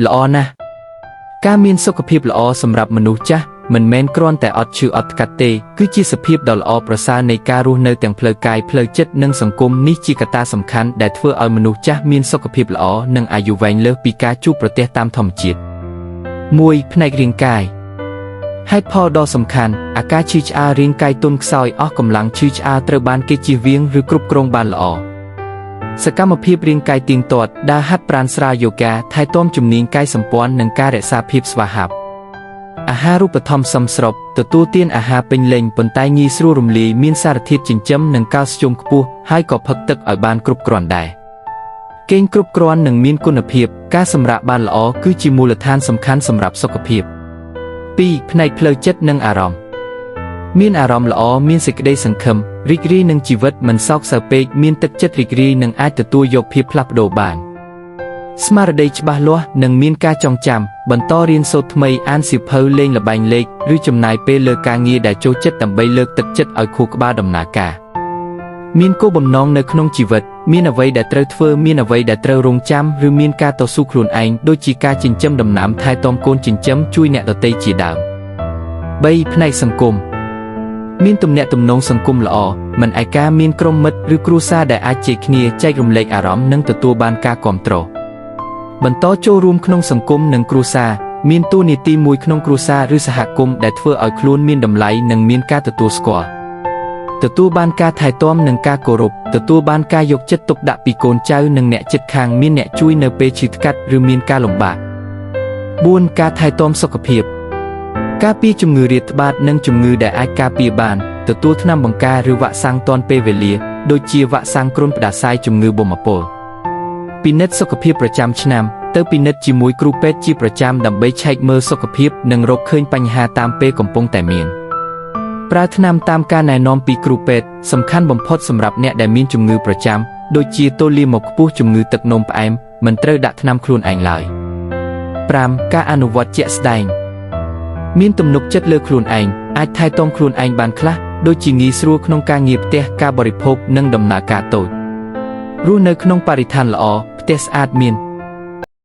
ល្អណាស់ការមានសុខភាពល្អសម្រាប់មនុស្សចាស់មិនមែនគ្រាន់តែអត់ឈឺអត់កាត់ទេគឺជាសភាពដ៏ល្អប្រសើរនៃការរស់នៅទាំងផ្លូវកាយផ្លូវចិត្តនិងសង្គមនេះជាកត្តាសំខាន់ដែលធ្វើឲ្យមនុស្សចាស់មានសុខភាពល្អនិងអាយុវែងលើសពីការជួបប្រទះតាមធម្មជាតិ1ផ្នែករាងកាយហេតុផលដ៏សំខាន់អាការឈឺឆ្អាលរាងកាយទន់ខ្សោយអស់កម្លាំងឈឺឆ្អាលត្រូវបានគេជៀសវាងឬគ្រប់គ្រងបានល្អសកម្មភាពរាងកាយទៀងទាត់ដើរហាត់ប្រាណស្រាលយូហ្គាថែទាំជំនាញកាយសម្ព័ន្ធនិងការរក្សាភាពស្វាហាប់អាហារូបត្ថម្ភសមស្របទទួលទានអាហារពេញលេញប៉ុន្តែងាយស្រួលរំលាយមានសារធាតុចិញ្ចឹមនិងកាល់ស្យូមខ្ពស់ហើយក៏ផឹកទឹកឲ្យបានគ្រប់គ្រាន់ដែរគេងគ្រប់គ្រាន់និងមានគុណភាពការសម្រាកបានល្អគឺជាមូលដ្ឋានសំខាន់សម្រាប់សុខភាព2ផ្នែកផ្លូវចិត្តនិងអារម្មណ៍មានអារម្មណ៍ល្អមានសេចក្តីសង្ឃឹមរីករាយនឹងជីវិតមិនសោកសៅពេកមានទឹកចិត្តរីករាយនិងអាចទទួលយកភាពផ្លាស់ប្ដូរបានស្មារតីច្បាស់លាស់និងមានការចងចាំបន្តរៀនសូត្រថ្មីអានសៀវភៅលេងល្បែងលេខឬចំណាយពេលលើការងារដែលចូលចិត្តដើម្បីលើកទឹកចិត្តឲ្យខួរក្បាលដំណើរការមានគោលបំណងនៅក្នុងជីវិតមានអ្វីដែលត្រូវធ្វើមានអ្វីដែលត្រូវរងចាំឬមានការតស៊ូខ្លួនឯងដូចជាការចិញ្ចឹមដំណាំថែទាំកូនចិញ្ចឹមជួយអ្នកដទៃជាដើម3ផ្នែកសង្គមមានទំនាក់ទំនងសង្គមល្អមិនឯកាមានក្រុមមិត្តឬគ្រួសារដែលអាចជែកគ្នាចែករំលែកអារម្មណ៍និងទទួលបានការគាំទ្របន្តចូលរួមក្នុងសង្គមនិងគ្រួសារមានតួនាទីមួយក្នុងគ្រួសារឬសហគមន៍ដែលធ្វើឲ្យខ្លួនមានតម្លៃនិងមានការទទួលស្គាល់ទទួលបានការថែទាំនិងការគោរពទទួលបានការយកចិត្តទុកដាក់ពីកូនចៅនិងអ្នកជិតខាងមានអ្នកជួយនៅពេលឈឺថ្កាត់ឬមានការលំបាក4ការថែទាំសុខភាពការពារជំងឺរាតត្បាតនិងជំងឺដែលអាចការពារបានទទួលថ្នាំបង្ការឬវ៉ាក់សាំងទាន់ពេលវេលាដូចជាវ៉ាក់សាំងគ្រុនផ្ដាសាយជំងឺបូមពលពិនិត្យសុខភាពប្រចាំឆ្នាំទៅពិនិត្យជាមួយគ្រូពេទ្យជាប្រចាំដើម្បីឆែកមើលសុខភាពនិងរកឃើញបញ្ហាតាមពេលកំពុងតែមានប្រើថ្នាំតាមការណែនាំពីគ្រូពេទ្យសំខាន់បំផុតសម្រាប់អ្នកដែលមានជំងឺប្រចាំដូចជាតូលីមកខ្ពស់ជំងឺទឹកនោមផ្អែមមិនត្រូវដាក់ថ្នាំខ្លួនឯងឡើយ5ការអនុវត្តជាក់ស្ដែងមានទំនុកចិត្តលើខ្លួនឯងអាចថែទាំខ្លួនឯងបានខ្លះដូចជាងាយស្រួលក្នុងការងារផ្ទះការបរិភោគនិងដំណើរការតូចរស់នៅក្នុងបរិស្ថានល្អផ្ទះស្អាតមាន